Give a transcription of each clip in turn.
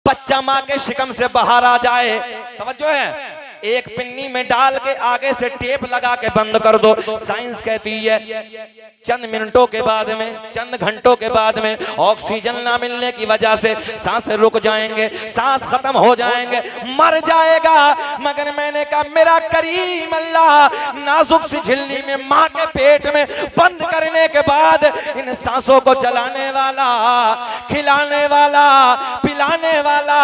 बच्चा माँ के शिकम से बाहर आ जाए, तवज्जो है, एक पिन्नी में डाल के आगे से टेप लगा के बंद कर दो। साइंस कहती है चंद मिनटों के बाद में, चंद घंटों के बाद में ऑक्सीजन ना मिलने की वजह से सांसें रुक जाएंगे, सांस खत्म हो जाएंगे, मर जाएगा। मगर मैंने कहा मेरा करीम अल्लाह नाजुक सी झिल्ली में माँ के पेट में बंद करने के बाद इन सांसों को चलाने वाला, खिलाने वाला, पिलाने वाला,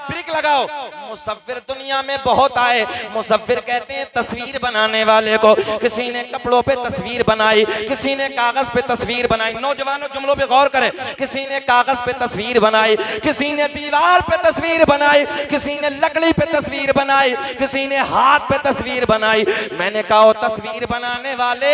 ब्रेक लगाओ। मुसव्विर दुनिया में बहुत आए। मुसव्विर कहते हैं तस्वीर बनाने वाले को। किसी ने कपड़ों पे तस्वीर बनाई, किसी ने कागज पे तस्वीर बनाई। नौजवानों जुमलों पे गौर करें। किसी ने कागज पे तस्वीर बनाई, किसी ने दीवार पे तस्वीर बनाई, किसी ने लकड़ी पे तस्वीर बनाई, किसी ने हाथ पे तस्वीर बनाई। मैंने कहा तस्वीर बनाने वाले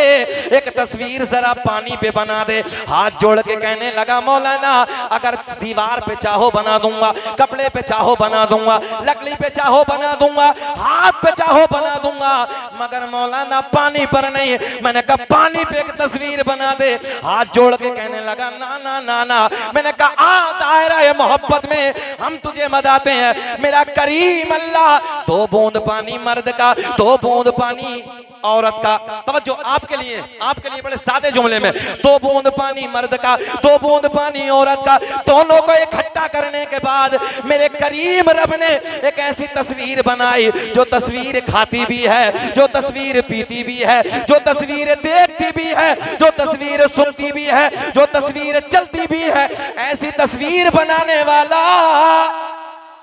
एक तस्वीर जरा पानी पे बना दे। हाथ जोड़ के कहने लगा मौलाना अगर दीवार पे चाहो बना दूंगा, कपड़े पे चाहो बना दूंगा, लकड़ी पे चाहो बना दूंगा, हाथ पे चाहो बना दूंगा, मगर मौलाना पानी पर नहीं। मैंने कहा पानी पे एक तस्वीर बना दे। हाथ जोड़ के कहने लगा ना ना ना ना। मैंने कहा आ दायरा मोहब्बत में हम तुझे मदाते हैं मेरा करीम अल्लाह। 2 बूंद पानी मर्द का, 2 बूंद पानी औरत का। तवज्जो आपके लिए बड़े सादे जुमले में, 2 बूंद पानी मर्द का, 2 बूंद पानी औरत का, दोनों को इकट्ठा करने के बाद मेरे करीम रब ने एक ऐसी तस्वीर बनाई जो तस्वीर खाती भी है, जो तस्वीर पीती भी है, जो तस्वीर देखती भी है, जो तस्वीर सुनती भी है, जो तस्वीर चलती भी है। ऐसी तस्वीर बनाने वाला,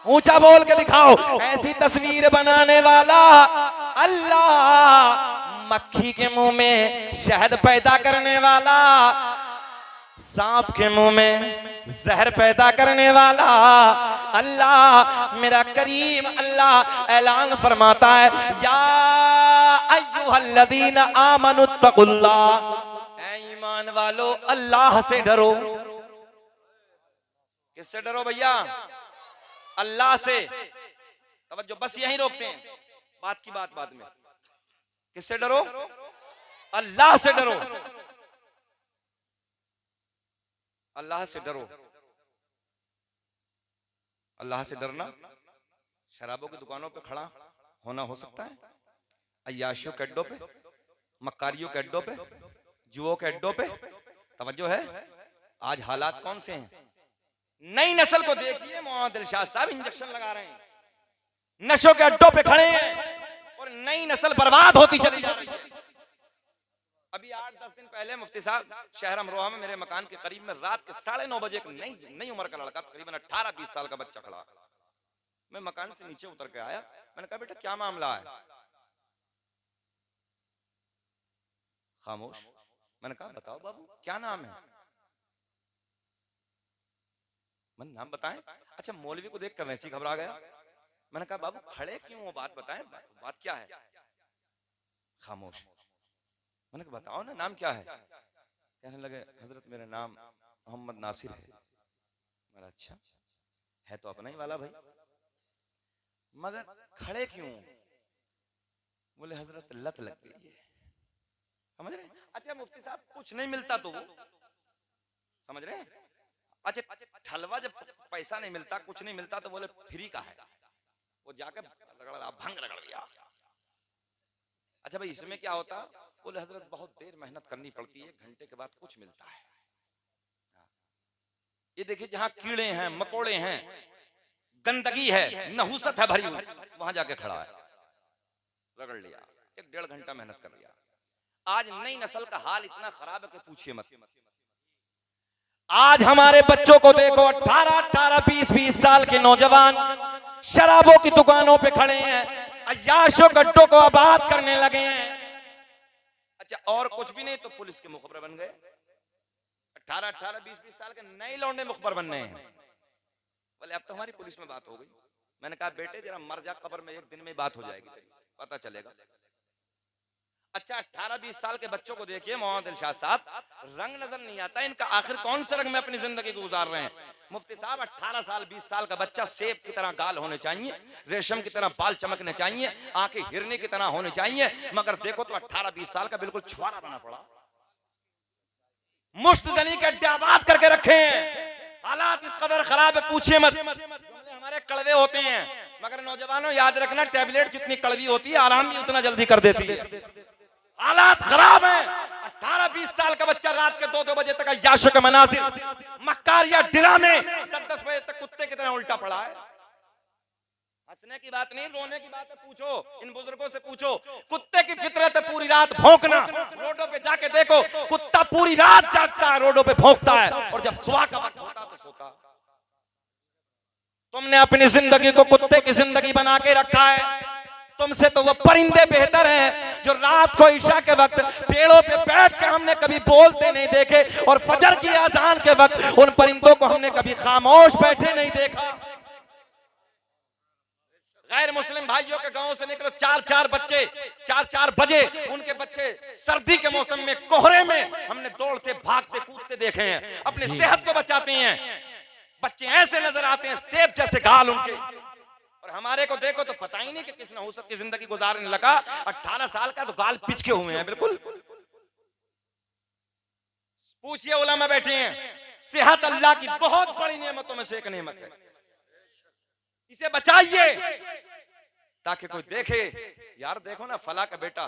ऊंचा बोल के दिखाओ, ऐसी तस्वीर बनाने वाला अल्लाह। मक्खी के मुंह में शहद पैदा करने वाला, सांप के मुंह में जहर पैदा करने वाला अल्लाह, मेरा करीम अल्लाह ऐलान फरमाता है या अय्युहल्लज़ीना आमनुत्तकुल्लाह, ऐ ईमान वालो अल्लाह से डरो। किससे डरो भैया? अल्लाह से। तवज्जो बस यहीं रोकते हैं, बात की बात बाद में। किससे डरो? अल्लाह से डरो। अल्लाह से डरो। अल्लाह से डरना शराबों की दुकानों पे खड़ा होना हो सकता है, अय्याशियों के अड्डों पे, मक्कारियों के अड्डों पे, जुओं के अड्डों पे। तवज्जो है, आज हालात कौन से हैं? नई नस्ल को देखिए, मोहम्मद इरशाद साहब इंजेक्शन लगा रहे हैं, नशों के अड्डों पे खड़े हैं और नई नस्ल बर्बाद होती चली जा रही है। अभी 8-10 दिन पहले मुफ्ती साहब शहर अमरोहा में मेरे मकान के करीब में रात के 9:30 बजे एक नई उम्र का लड़का, तकरीबन 18-20 साल का बच्चा खड़ा। मैं मकान से नीचे उतर के आया, मैंने कहा बेटा क्या मामला है? खामोश। मैंने कहा बताओ बाबू क्या नाम है? मैंने नाम बताएं? अच्छा, मौलवी को देख कर वैसे ही घबरा गया। मैंने कहा बाबू खड़े क्यों हो, बात बताएं, बात क्या है? खामोश। मैंने कहा बताओ ना नाम क्या है? कहने लगे हजरत मेरा नाम मोहम्मद नासिर है। मैंने अच्छा है तो अपना ही वाला भाई, मगर खड़े क्यों? बोले हजरत लत लग गई है। समझ रहे? अच्छा मुफ्ती साहब कुछ नहीं मिलता तो वो, समझ रहे? अच्छा ठलवा जब पैसा नहीं मिलता, कुछ नहीं मिलता तो बोले फ्री का है, वो जाकर भंग रगड़ लिया। अच्छा भाई इसमें क्या होता? बोले हजरत बहुत देर मेहनत करनी पड़ती है, 1 घंटे के बाद कुछ मिलता है। ये देखिए जहां कीड़े हैं, मकोड़े हैं, गंदगी है, नहुसत है भरी हुई, वहां जाके खड़ा है, रगड़ लिया, 1-1.5 घंटा मेहनत कर लिया। आज नई नस्ल का हाल इतना खराब है कि पूछिए मत। आज हमारे बच्चों को देखो, 18-18, 20-20 साल के नौजवान शराबों की दुकानों पे खड़े हैं, अय्याशों गड्ढों को आबाद करने लगे हैं। अच्छा और कुछ भी नहीं तो पुलिस के मुखबिर बन गए। 18-18, 20-20 साल के नए लौंडे मुखबिर बन रहे हैं। बोले अब तो हमारी पुलिस में बात हो गई। मैंने कहा बेटे जरा मर जा कब्र में, 1 दिन में बात हो जाएगी, पता चलेगा। अच्छा 18-20 साल के बच्चों को देखिए मोहम्मद इरशाद साहब, रंग नजर नहीं आता इनका, आखिर कौन से रंग में अपनी जिंदगी को गुजार रहे हैं। मुफ्ती साहब 18 साल 20 साल का बच्चा सेब की तरह गाल होने चाहिए, रेशम की तरह बाल चमकने चाहिए, आंखें हिरने की तरह होने चाहिए, मगर देखो तो 18-20 साल का बिल्कुल छुआरा बना पड़ा, मुश्त जनी के अड्डे आबाद करके रखे हैं। हालात इस कदर खराब है पूछिए मत। तुम्हारे कड़वे होते हैं, मगर नौजवानों याद रखना, टैबलेट जितनी कड़वी होती है आराम भी उतना जल्दी कर देती है। हालात खराब हैं। 18-20 साल का बच्चा रात के 2-2 बजे तक याशों के मनासिर, मक्कारिया ड्रामे, 10-10 बजे तक कुत्ते की तरह उल्टा पड़ा है। हंसने की बात नहीं, रोने की बात है। पूछो इन बुजुर्गों से, पूछो। कुत्ते की फितरत है पूरी रात भौंकना। रोडों पे जाके देखो, कुत्ता पूरी रात जागता है, रोडों पे भौंकता है, और जब सुबह का वक्त होता तो सोता। तुमने अपनी जिंदगी को कुत्ते की जिंदगी बना के रखा है। तुमसे तो वो परिंदे बेहतर हैं जो रात को ईशा के वक्त पेड़ों पे बैठ के हमने कभी बोलते नहीं देखे, और फजर की आजान के वक्त उन परिंदों को हमने कभी खामोश बैठे नहीं देखा। गैर मुस्लिम भाइयों के गांव से निकलो, 4-4 बच्चे, 4-4 बजे उनके बच्चे सर्दी के मौसम में कोहरे में हमने दौड़ते भागते कूदते देखे हैं। अपनी सेहत को बचाते हैं। बच्चे ऐसे नजर आते हैं सेब जैसे गाल उनके, और हमारे को देखो तो पता ही नहीं कि किस नहुसत की जिंदगी गुजारने लगा। 18 साल का तो गाल पिचके हुए हैं बिल्कुल। पूछिए उलमा बैठे हैं, सेहत अल्लाह की बहुत बड़ी नेमतों में से एक नेमत है। इसे बचाइए ताकि कोई देखे, यार देखो ना फला का बेटा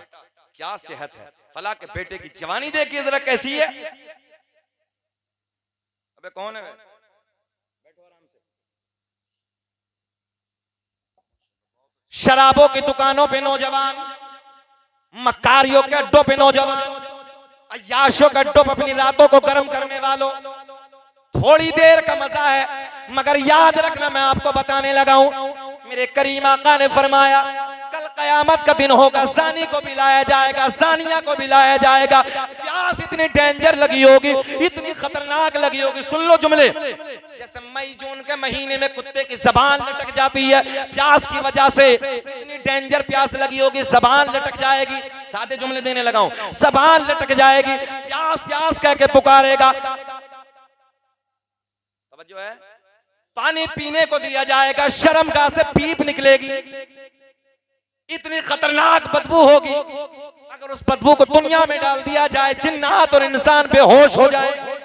क्या सेहत है, फला के बेटे की जवानी देखिए जरा कैसी है। अबे कौन है? बैठो आराम से। शराबों की दुकानों पे नौजवान, मक्कारियों के अड्डों पे नौजवान, अय्याशों के अड्डों पे अपनी रातों को गर्म करने वालों, थोड़ी देर का मजा है, मगर याद रखना मैं आपको बताने लगा हूं, मेरे करीम आका ने फरमाया कल कयामत का दिन होगा, जानी को भी लाया जाएगा, जानिया को भी लाया जाएगा। प्यास इतनी डेंजर लगी होगी, इतनी खतरनाक लगी होगी, सुन लो जुमले, जैसे मई जून के महीने में कुत्ते की जबान लटक जाती है प्यास की वजह से, इतनी डेंजर प्यास लगी होगी, जबान लटक जाएगी। सादे जुमले देने लगा हूं, जबान लटक जाएगी, प्यास प्यास कह के पुकारेगा। जो है पानी पीने को दिया जाएगा, शर्मगाह से पीप निकलेगी, इतनी खतरनाक बदबू होगी। अगर उस बदबू को दुनिया में डाल दिया जाए, जिन्नात और इंसान बेहोश हो जाए।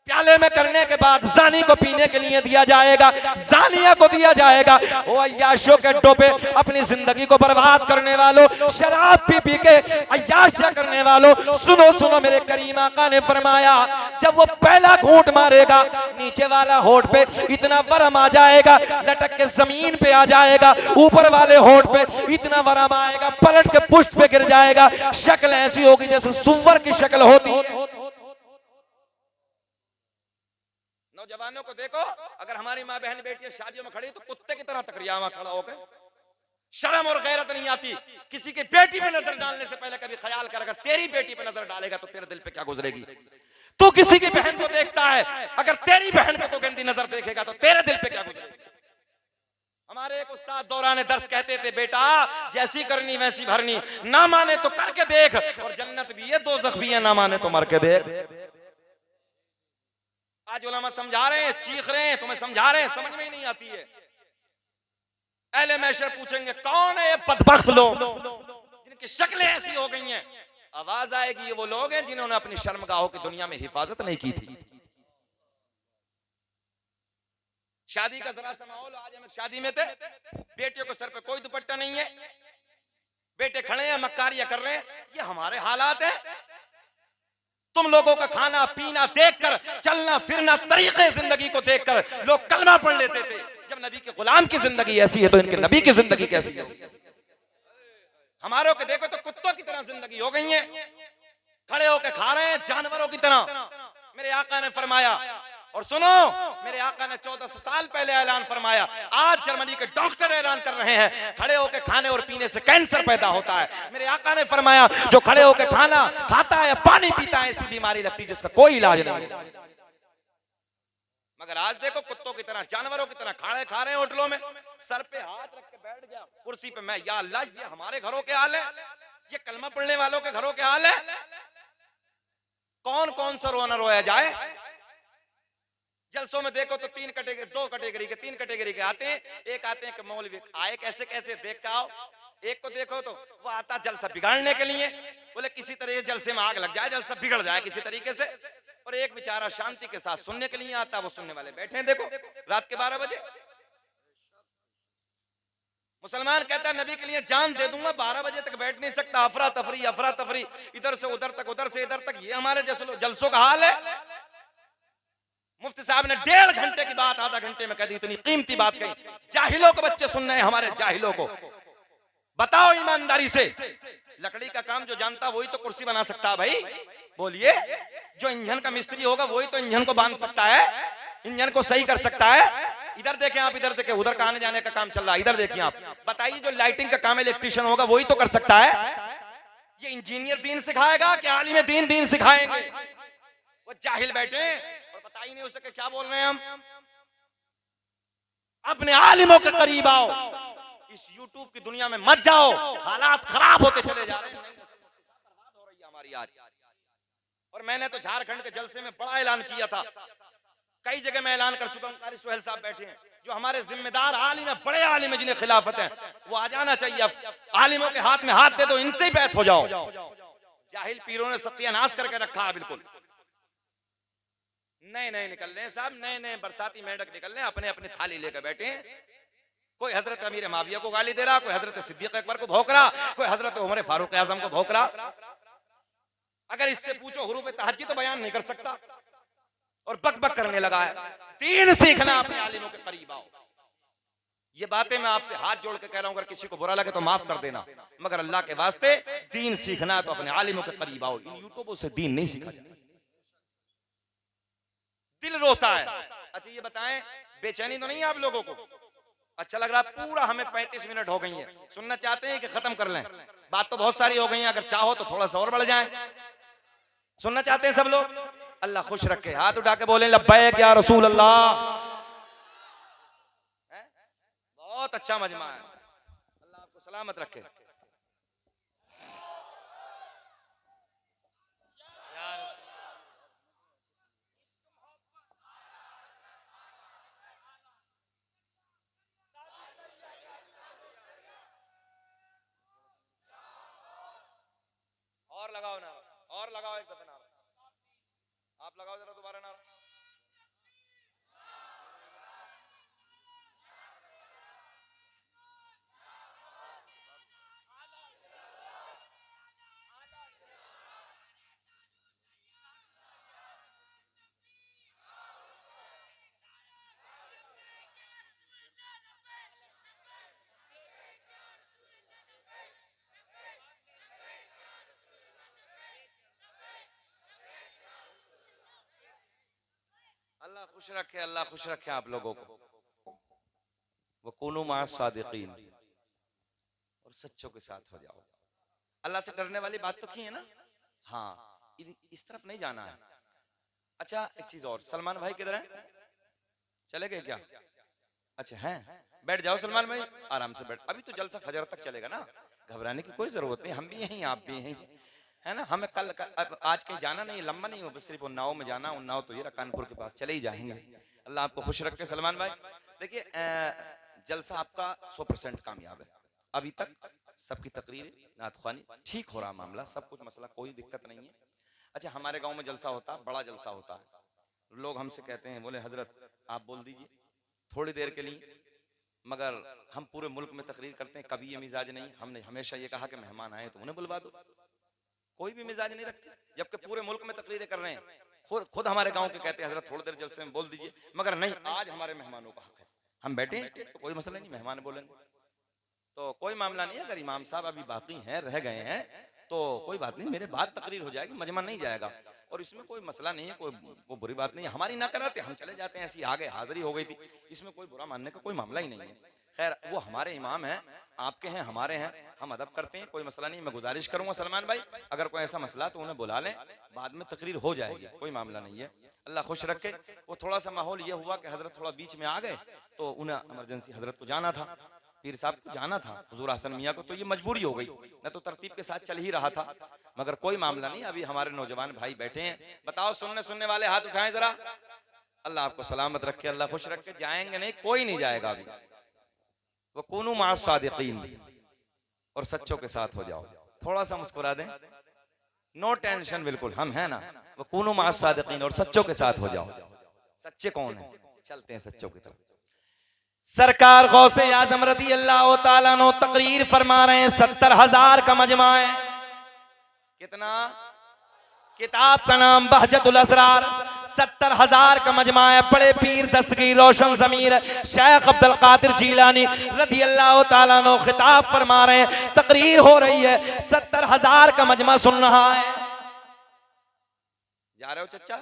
प्याले में करने के बाद जानी को पीने के लिए दिया जाएगा, जानिया को दिया जाएगा। वो अय्याशों के अड्डों पे अपनी जिंदगी को बर्बाद करने वालों, शराब पी पी के अय्याशिया करने वालों, सुनो सुनो, मेरे करीम आका ने फरमाया जब वो पहला घूंट मारेगा, नीचे वाला होठ पे इतना वरम आ जाएगा, लटक के जमीन पे आ जाएगा, ऊपर वाले होठ पे इतना वरम आएगा, पलट के पुष्ट पे गिर जाएगा। शक्ल ऐसी होगी जैसे सुअर की शक्ल होती है। नौजवानों को देखो, अगर हमारी माँ बहन बेटियां शादियों में खड़ी तो कुत्ते की तरह तकरिया खड़ा होकर, शर्म और गैरत नहीं आती। किसी की बेटी पे नजर डालने से पहले कभी ख्याल कर, अगर तेरी बेटी पे नजर डालेगा तो तेरे दिल पे क्या गुजरेगी। तू किसी की बहन को देखता है, अगर तेरी बहन पे तो गंदी नजर देखेगा तो तेरे दिल पे क्या गुजरेगी। हमारे एक उस्ताद दौरान दर्स कहते थे, बेटा जैसी करनी वैसी भरनी, ना माने तो करके देख, और जन्नत भी है दोज़ख भी है, ना माने तो मर के देख। आज उलमा समझा रहे हैं, चीख रहे हैं, तुम्हें समझा रहे हैं, समझ में ही नहीं आती है। अहले महशर पूछेंगे कौन है ये बदबख्त लोग जिनकी शक्लें ऐसी हो गई हैं। आवाज आएगी ये वो लोग हैं जिन्होंने अपनी शर्मगाहों की दुनिया में हिफाजत नहीं की थी। शादी का जरा सा माहौल, आज हम शादी में थे, बेटियों को सर पे कोई दुपट्टा नहीं है, बेटे खड़े हैं मक्कारियां कर रहे हैं, ये हमारे हालात है। तुम लोगों का खाना पीना देखकर, चलना फिरना, तरीके जिंदगी को देखकर लोग कलमा पढ़ लेते थे। जब नबी के गुलाम की जिंदगी ऐसी है तो इनके नबी की जिंदगी कैसी है। हमारों के देखो तो कुत्तों की तरह जिंदगी हो गई है, खड़े होकर खा रहे हैं जानवरों की तरह। मेरे आका ने फरमाया, और सुनो, मेरे आका ने 1400 साल पहले ऐलान फरमाया, आज जर्मनी के डॉक्टर ऐलान कर रहे हैं खड़े होकर खाने और पीने से कैंसर पैदा होता है। मेरे आका ने फरमाया जो खड़े होकर खाना खाता है, पानी पीता है, ऐसी बीमारी लगती है जिसका कोई इलाज नहीं है। मगर आज देखो कुत्तों की तरह, जानवरों की तरह खाने खा रहे हैं होटलों में, सर पे हाथ रख के बैठ गया कुर्सी पे। मैं या अल्लाह, ये हमारे घरों के हाल है, ये कलमा पढ़ने वालों के घरों के हाल है। कौन कौन सा रोना रोया जाए। जलसों में देखो तो तीन कैटेगरी के आते हैं। एक आते हैं कि मौलवी आए कैसे कैसे देख के आओ। एक को देखो तो वो आता जलसा बिगाड़ने के लिए, बोले किसी तरह जलसे में आग लग जाए, जलसा बिगड़ जाए किसी तरीके से। और एक बेचारा शांति के साथ सुनने के लिए आता, वो सुनने वाले बैठे हैं देखो रात के 12 बजे। मुसलमान कहता है नबी के लिए जान दे दूंगा, 12 बजे तक बैठ नहीं सकता, अफरा तफरी, इधर से उधर तक, उधर से इधर तक। ये हमारे जलसों का हाल है। मुफ्ती साहब ने 1.5 घंटे की बात आधा घंटे में कह दी, इतनी कीमती बात कही। जाहिलों को बच्चे सुन रहे हैं, हमारे जाहिलों को। बताओ ईमानदारी से, लकड़ी का काम जो जानता वही तो कुर्सी बना सकता है भाई। बोलिए, जो इंजन का मिस्त्री होगा वही तो इंजन को बांध सकता है, इंजन को सही कर सकता है। इधर देखें आप, इधर देखें, उधर का आने जाने का काम चल रहा है, इधर देखिए आप। बताइए, जो लाइटिंग का काम इलेक्ट्रिशियन होगा वही तो कर सकता है। ये इंजीनियर दीन सिखाएगा कि आलिम दीन सिखाएंगे? वो जाहिल बैठे और पता ही नहीं हो सके क्या बोल रहे हैं हम। अपने आलिमों के करीब आओ, इस यूट्यूब की दुनिया में मत जाओ, हालात खराब होते चले जा रहे हैं। बर्बाद हो रही है हमारी आज। और मैंने तो झारखंड के जलसे में बड़ा ऐलान किया था, कई जगह मैं ऐलान कर चुका हूं। कारी सुहेल साहब बैठे हैं, जो हमारे जिम्मेदार आलिम है, बड़े आलिम है जिन्हें खिलाफत है, वो आ जाना चाहिए। अब आलिमों के हाथ में हाथ दे दो, इनसे ही बैत हो जाओ। जाहिल पीरों ने सत्यानाश करके रखा है बिल्कुल। नए नए निकल रहे हैं साहब, नए नए बरसाती मेंढक निकल रहे हैं, अपने अपने थाली लेकर बैठे हैं। कोई हजरत अमीर माविया को गाली दे रहा, कोई हजरत सिद्दीक अकबर को भौंक रहा, कोई हजरत उमर फारूक आजम को भौंक रहा। अगर इससे पूछो हुरूफ तहज्जुद तो बयान नहीं कर सकता, और बक बक करने लगा है। दीन सीखना, अपने आलिमों के करीब आओ। ये बातें मैं आपसे हाथ जोड़ के कह रहा हूं, अगर किसी को बुरा लगे तो माफ कर देना, मगर अल्लाह के वास्ते दीन सीखना तो अपने आलिमों के करीब आओ। इन यूट्यूबों से दीन नहीं सीखा जाता। दिल रोता है। अच्छा ये बताएं, बेचैनी तो नहीं है आप लोगों को? अच्छा लग रहा है? पूरा हमें 35 मिनट हो गई है। सुनना चाहते हैं कि खत्म कर लें? बात तो बहुत सारी हो गई है, अगर चाहो तो थोड़ा सा और बढ़ जाए। सुनना चाहते हैं सब लोग? अल्लाह खुश रखे। हाथ उठा के बोले लब्बैक या रसूल अल्लाह। बहुत अच्छा मजमा है, अल्लाह आपको सलामत रखे। और लगाओ नारा, और लगाओ एक दफा नारा, आप लगाओ जरा दोबारा नारा। अल्लाह खुश रखे, अल्लाह खुश रखे आप लोगों को। वो कुनू मा सादिकीन, और सच्चों के साथ हो जाओ। अल्लाह से डरने वाली बात तो की है ना? हाँ, इस तरफ नहीं जाना है। अच्छा एक चीज और, सलमान भाई किधर हैं? चले गए क्या? अच्छा हैं, बैठ जाओ सलमान भाई, आराम से बैठ। अभी तो जलसा फजर तक चलेगा ना, घबराने की कोई जरूरत नहीं। हम भी यहीं, आप भी यहीं, है ना। हमें कल आज कहीं जाना नहीं, लंबा नहीं हो, सिर्फ उन्नाव में जाना। उन्नाव तो ये रहा कानपुर के पास, चले ही जाएंगे। अल्लाह आपको खुश रखे सलमान भाई। देखिए जलसा आपका 100% कामयाब है। अभी तक सबकी तकरीर नातख्वानी ठीक हो रहा, मामला सब कुछ, मसला कोई दिक्कत नहीं है। अच्छा हमारे गाँव में जलसा होता है, बड़ा जलसा होता है। लोग हमसे कहते हैं, बोले हजरत आप बोल दीजिए थोड़ी देर के लिए, मगर हम पूरे मुल्क में तकरीर करते हैं, कभी ये मिजाज नहीं। हमने हमेशा ये कहा कि मेहमान आए तो उन्हें बुलवा दो, कोई भी मिजाज नहीं रखते, जबकि पूरे मुल्क में तकरीरें कर रहे हैं। खुद हमारे गांव के कहते हैं हजरत थोड़ी देर जलसे में बोल दीजिए, मगर नहीं, आज हमारे मेहमानों का हक है, हम बैठे हैं तो कोई मसला नहीं, मेहमान बोलेंगे तो कोई मामला नहीं है। अगर इमाम साहब अभी बाकी हैं, रह गए हैं, तो कोई बात नहीं, मेरे बाद तकरीर हो जाएगी, मजमा नहीं जाएगा, और इसमें कोई मसला नहीं है, कोई बुरी बात नहीं है। हमारी ना कराते हम चले जाते हैं, ऐसी आ गए, हाजिरी हो गई थी, इसमें कोई बुरा मानने का कोई मामला ही नहीं है। खैर वो हमारे इमाम हैं, आपके हैं, हमारे हैं, हम अदब करते हैं, कोई मसला नहीं। मैं गुजारिश करूंगा सलमान भाई, अगर कोई ऐसा मसला तो उन्हें बुला लें, बाद में तकरीर हो जाएगी, कोई मामला नहीं है। अल्लाह खुश रखे। वो थोड़ा सा माहौल ये हुआ कि हजरत थोड़ा बीच में आ गए, तो उन्हें इमरजेंसी, हजरत को जाना था, पीर साहब को जाना था, हुजूर हसन मियां को, तो ये मजबूरी हो गई, न तो तरतीब के साथ चल ही रहा था। मगर कोई मामला नहीं, अभी हमारे नौजवान भाई बैठे हैं। बताओ सुनने वाले हाथ उठाएं जरा। अल्लाह आपको सलामत रखे, अल्लाह खुश रखे। जाएंगे नहीं, कोई नहीं जाएगा अभी। वो कुनू मा सादिकीन, और सच्चों के साथ हो जाओ। थोड़ा सा मुस्कुरा दें, नो टेंशन, बिल्कुल हम हैं ना। वो कुनू मा सादिकीन, और सच्चों के साथ हो जाओ। सच्चे कौन है? चलते हैं सच्चों की तरफ। सरकार गौसे आजम रज़ी अल्लाह ताला अन्हु तकरीर फरमा रहे हैं। 70,000 का मजमा है। कितना? किताब का नाम बहजतुल असरार। 70,000 का मजमा है। बड़े पीर दस्तगीर रोशन ज़मीर शेख अब्दुल कादिर जीलानी रज़ी अल्लाह ताला अन्हु खिताब फरमा रहे हैं, तकरीर हो रही है, 70,000 का मजमा सुन रहा है। जा रहे हो चचा?